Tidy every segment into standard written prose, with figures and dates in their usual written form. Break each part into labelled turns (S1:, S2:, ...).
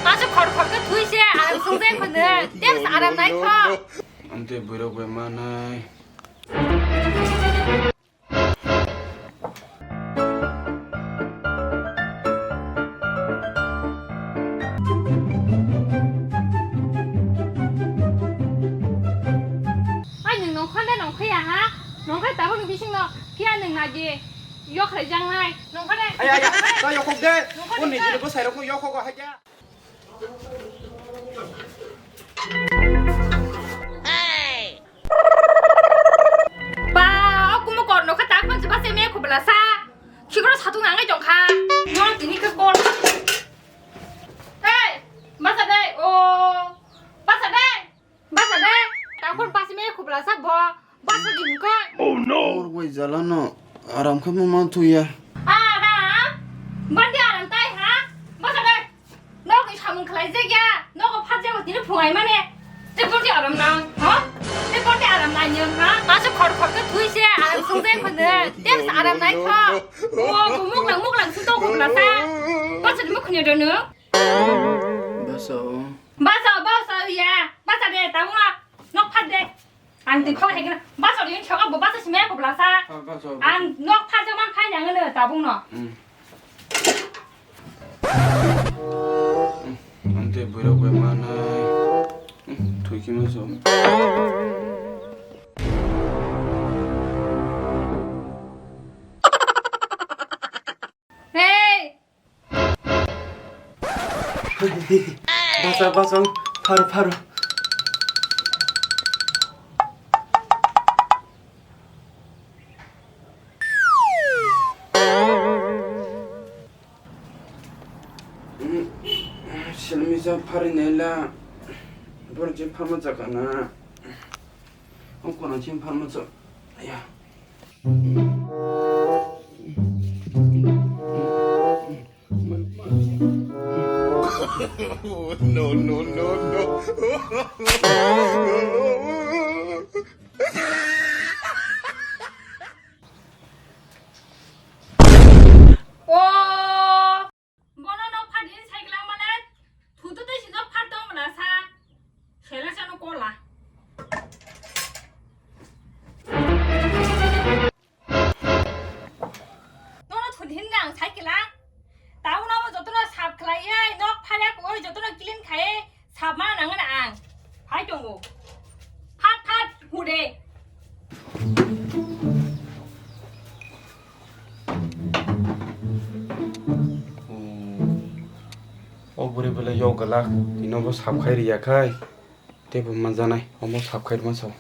S1: 아주 걸걸거 두이시에 아람 성생분들 땜스 아람 나이커
S2: 안돼 뭐라고 해마나이
S1: anh nó khoan đây nó khỏe hả nó khỏe tao không biết xin nó kia đừng là gì vô khởi răng này nó khoan đây
S2: 아야 나 욕하게 오늘 이거 새롭고 욕하고 하자
S1: bà cũng một con nó khát tá con chỉ bắt xe mẹ của bà là xa khi có sao tung ngang cái chồng kha nó chỉ đi cái con đây bắt ra đây ô bắt ra đây tao con bắt xe mẹ của bà là xa bò bắt ra đỉnh coi
S2: oh no ওই জ্বালানো আরাম খামো মান তুইয়া
S1: à bắt ra làm tay hả bắt ra đây nó cái thằng mình khai dây ya nó có phát ra một tí nó phồng mà nè cái con gì ở đằng nào hả cái con gì ở đằng nào nhỉ hả mà sao khỏi cái túi xe à làm xong dây phần nữa tiếp ở đằng này kho ô cũng múc lần xuống đâu cũng là xa bắt ra đi múc nhiều nữa bao giờ ya bắt ra đây tao muốn nó phát đây anh thì không hay cái bắt ra đi cho các bộ bắt ra xem cũng là xa anh nó phát cho mang khai nhà cái nữa tao muốn nó
S2: 안돼 뭐라고 해마나이 돌기면서
S1: Hey!
S2: 봤어 바로 실미자 팔이 내라 이번에 지금 팔면서 가나 엉거나 지금 팔면서 야 no.
S1: Ô, bọn nó phát đến sai cái lắm mà đấy. Thủ tục đấy chỉ nó phát đâu mà là sao? Thế là sao nó cô là? nó thủ đến rằng sai cái lắm. Tao nó mà cho nó sạp cái này, nó phát ra của cho nó clean cái sạp mà nắng cái nào, phải chồng ngủ. Phát hù đề.
S2: 어부리 별로 요가락 이놈의 삽카이리야 카이 대부분 만자나이 어머 삽카이리만 서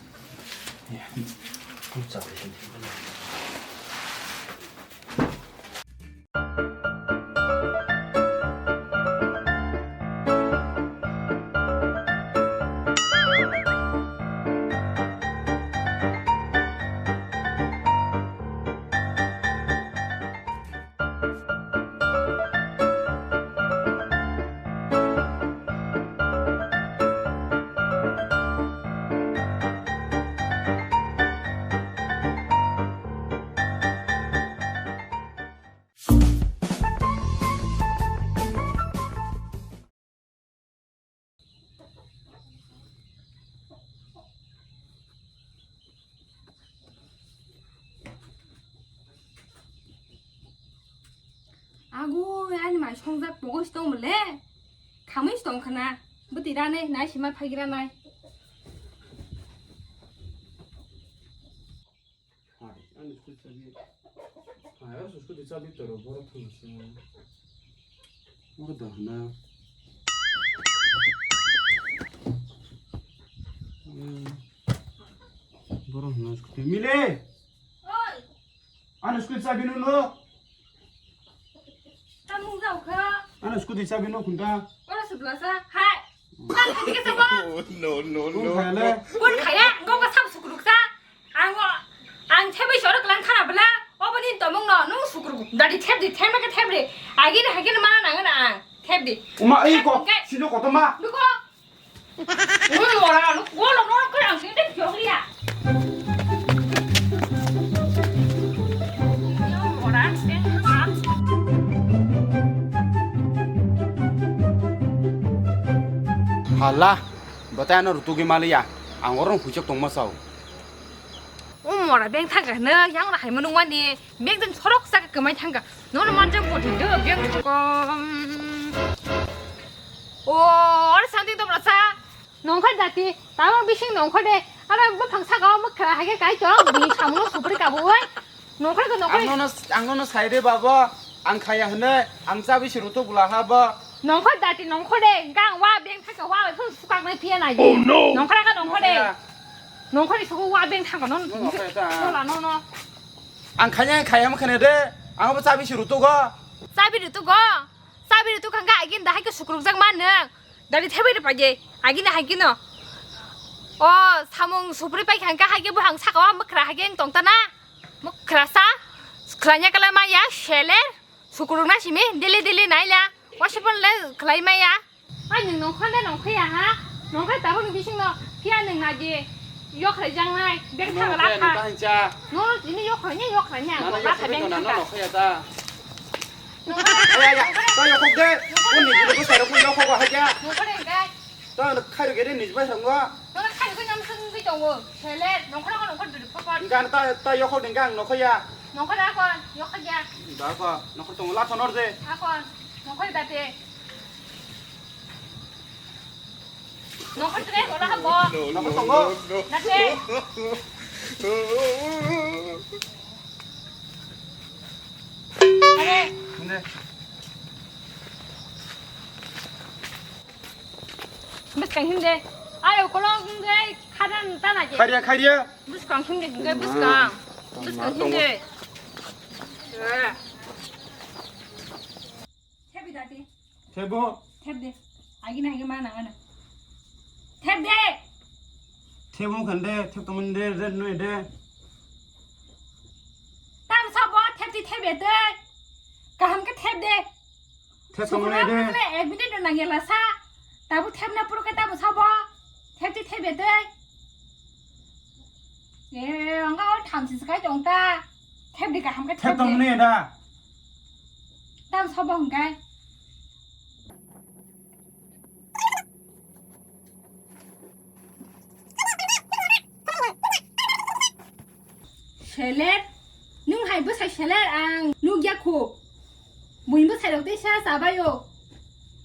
S1: 아고 아니 말 성작 보고 싶던 몰래 가만히 있던 카나 뭐 디라네 나 심한 파기라 나이
S2: 아니 솔직히 아야 솔직히 잡이더라 뭐라 통했어 모르다 나 뭐라 나 솔직히 밀레
S1: 어이
S2: 아니 솔직히 잡이는 너
S1: 땀 dầu khơ
S2: 아니 솔직히 잡이는 군다
S1: Ôi là sao? Hai. Ăn cái gì sao?
S2: no phải
S1: Quân khải á, ngô có sắp sụp được ra. Anh theo bây giờ được làm khăn à bla. Ô bên tao mong nó sụp được. Đã đi thép mấy cái thép đi. Ai cái mà nó nặng nè. Thép đi.
S2: 엄마 이거 신호 거더마
S1: Đúng không? Ôi là nó cái thằng cái chỗ đi à. Ủa đó,
S2: हाला बताया ना ऋतु की मालिया आंगोरं हुचक तंग मसाव
S1: 어머라 뱅 타가 너 양라 할머니 원디 뱅든 서럭 싸가 그만 탄가 너는 완전 보든데 뱅 타가 오 어리 상딩도 몰랐어 농칼 다티 다만 비싱 농칼에 알아 뭐 방사가 뭐 그라 하게 가이죠 니 참으로 수브리 가보이 농칼 그 농칼
S2: आंनो साइडे बाबा आं खाया हने आं जाबि ऋतु बुला हाबा
S1: 농칼 다티 농칼에 강와뱅 타가 와 수강을 피해나지 농칼가 농칼에 농칼이 저거 와뱅 타가 넌 너라 너너
S2: आं खाया मा खने दे आं बा जाबि ऋतु가
S1: 사비를 두고 간가 아긴다 하기 수그룩장 많는 너리 태비를 봐게 아기는 하기는 사몽 수브리 빠이 간가 하기 뭐 항사가 뭐 그라 하기 동따나 뭐 그라사 그라냐 kalama야 쉘레 수그룩나 심이 딜리 나이라 와시벌레 클라이마야 아니 농칼에 농칼야 하 농칼 따보는 비싱너 피하는 나지 욕하장 나이 뱅타가 라카 너 이니 욕하냐 라카 뱅타가
S2: 또 욕하게 오늘 이거 새로 욕하고 하자
S1: 농칼인가
S2: 또 카르게는 니즈바 상과
S1: 너는 칼 그냥 쓰는 거 정도 쉘레 농칼하고 농칼들 퍼퍼
S2: 이간 또 욕하는 강 너커야
S1: 농칼하고 욕하자
S2: 나가 너커 또 라터 너르데
S1: 하고 농칼 다대 농칼 그래 뭐라 하고
S2: 너커 통거
S1: 나대 그래
S2: 근데
S1: 무슨 힘들 아유 그런 게 카란 따나지
S2: 카리야
S1: 무슨 힘들 게 무슨 힘들 탭이 다대
S2: 대보
S1: 탭대 아기나 이게 많아 하나 탭대
S2: 태봉 간대 태동문데 렌노이데
S1: 땀 서버 탭디 탭에들 가함게 탭대
S2: 태동문에데
S1: 그래 애비들 나게라 사 나부 탭나 뿌르게 땀 서버 탭디 탭에들 예 안가 탐지스가 정다 탭디 가함게 탭대
S2: 태동문에다
S1: 땀 서버 한가 셀렛 nung hai bữa sai salad ang nung yakho buin bữa sai đầu tiên sa sabayo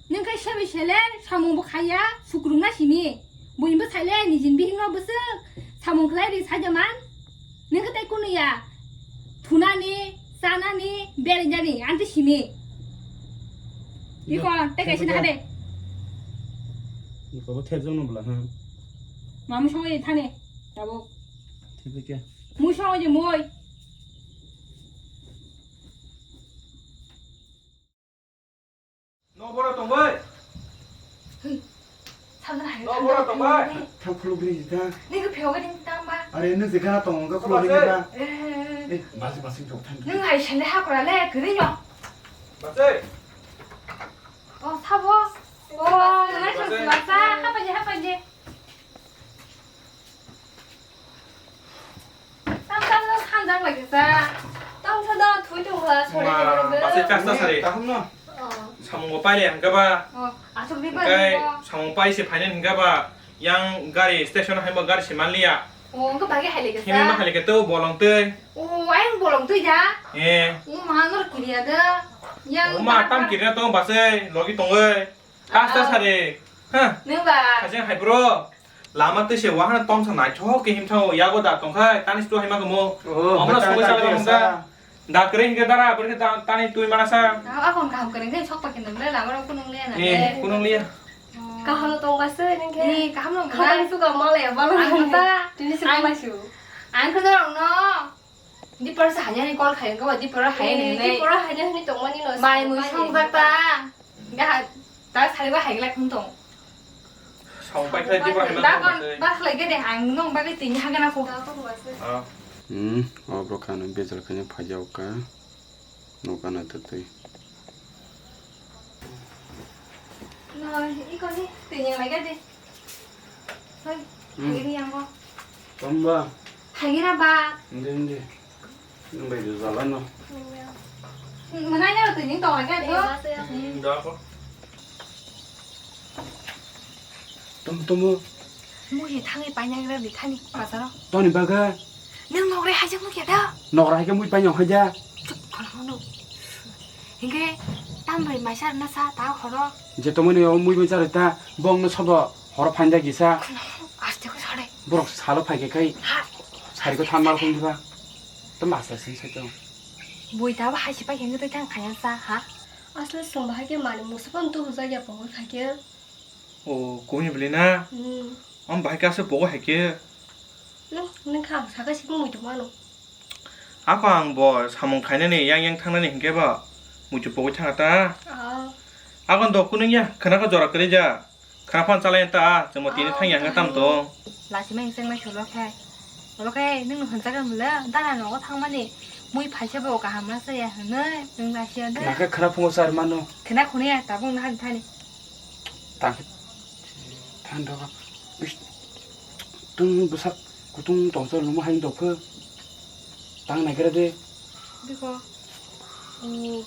S1: nung kai shabi salad samung bữa khaya sukrung na simi buin bữa sai le ni jin bi no bữa samung khlai ri sajaman nung ka tai kunu ya thuna ni sana ni berenja ni anti simi iko tai kai sin hade
S2: 이거 태정은 몰라 응
S1: mamu shoi thane tabo
S2: 태게
S1: mu shoi je moi
S2: 너 뭐라 던 거야? 너 뭐라 던 거야? 탕 플로그리다.
S1: 내가 배워가진 땅 봐.
S2: 아래 있는 데가 던 거 플로그리다. 맞지 좋단.
S1: 내가 이제 하고라래 그래요.
S2: 맞지?
S1: 사보. 나 좀 맞아. 하빠지. 땅땅 한장 가겠어.
S3: 땅 사다 둘이가 소리 지르거든.
S4: 맛을 짰어 살이.
S2: 다 혼나.
S4: 사몽고 빨리 안 가봐.
S1: 아주 리버.
S4: 그게 사몽 빨리 파는 가봐. 양 가리 스테이션 할머 가리 시말리야.
S1: 그 방에 할리겠어.
S4: 힘만 할게 또 볼롱 뜨.
S1: anh bolong tôi ra.
S4: 예.
S1: mà nó kỷ niệm đó.
S4: 엄마 땀 기르나 또 봤어. 로기 동을. 따스따 살이. 하.
S1: nếu mà
S4: 가진 할브로. 라마 뜻이 와 하나 똥상 나 저게 힘차고 야고다 똥카 따니 스토 해마고 뭐. 엄마 소고 살아간다. 나 그래 이게 따라 그렇게 따니 뚜이 말아서.
S1: còn cảm cái này sốc cái này là nó cũng nông liên à.
S4: 예. 꾸능 리야.
S3: Kalau tong basah ni ke.
S1: Ni cảm nông
S3: Kalau
S1: cái.
S3: suka mal ya, malu
S1: Anh ta.
S3: Jadi suka masuk.
S1: anh cứ nói nó. đi bữa sáng nhá con thấy có bảo đi bữa hay này
S3: Di
S1: này.
S3: pura hanya ni tong mani no.
S1: Mai mới xong ra ta. cái ta thấy có hành lại không tổng.
S4: 사몽 빨리 해 디브라 해마.
S1: ta con ta lấy cái để hành nông ba cái tính hai cái nào cũng.
S3: Tong basah.
S4: 아.
S2: 어브로카는 베절 그냥 파자올까? 노가나 뜻이.
S1: rồi đi con đi tự nhiên lấy cái đi. thôi hành đi ăn con.
S2: 엄마.
S1: hành ra ba.
S2: 근데 이거 왜 잘라노?
S1: mà nay nhá tự nhiên tỏi cái
S3: Ni
S1: nữa.
S3: basah.
S4: 나 거.
S2: 또
S1: 무히 탕에 빠냐그래 리타니 맞아라
S2: 또니 바가
S1: 능 너그래 하지 못게다
S2: 너라 뭐 빠냐 하자
S1: 그러노 이게 땀을 마셔 나사 다 걸어
S2: 이제 또뭐니 무이 자르다 봉는 서버 허러 판자 기사
S1: 아스테고 잘해
S2: 뭐럭 살로 파게 가이 사리고 탄말 공부가 또 마사신 세죠
S1: 뭐이다 하시바 행그들 탕 가냐사 하
S3: असले संभागे माने मुसपन तो हो जाया बहुत खाके
S4: 오 고니 블리나 엄 바이카스 보고 할게
S3: 능 카 사가 싶은 뭐 도마노
S4: 아광 뭐 사몽 타이네 양양 탕나니 hin게바 무지 보고 탕았다
S3: 아
S4: 아건 더 꾸능이야 그나가 저라 그래자 그나판 잘라였다 정말 뒤에 탕이 양가 땀도
S1: 라시마 인생 마 쇼로케 쇼로케 능 혼자가 몰라 따라 너가 탕만이 무이 파셔보 가 하면서야 너 능라시야데
S2: 나가 크라풍 옷 사르마노
S1: 그나 코네야 따봉 한 타니
S2: 딱 탄다가 tung busak kutung tongso lumu hain dope tang na kira de
S1: 그리고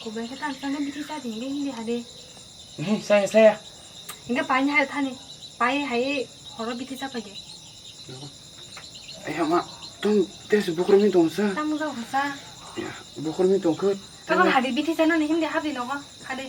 S1: 고백에 탄산은 밑에 짜지 이게 힘이 하대
S2: saya
S1: 이게 많이 할 타니 많이 하이 걸어 밑에 잡아게
S2: ayo mak tung tes bukur min tongsa
S1: 땀무가 보사
S2: ya bukur min tong ke
S1: 그건 하대 밑에 짜는 힘대 합이 너가 하대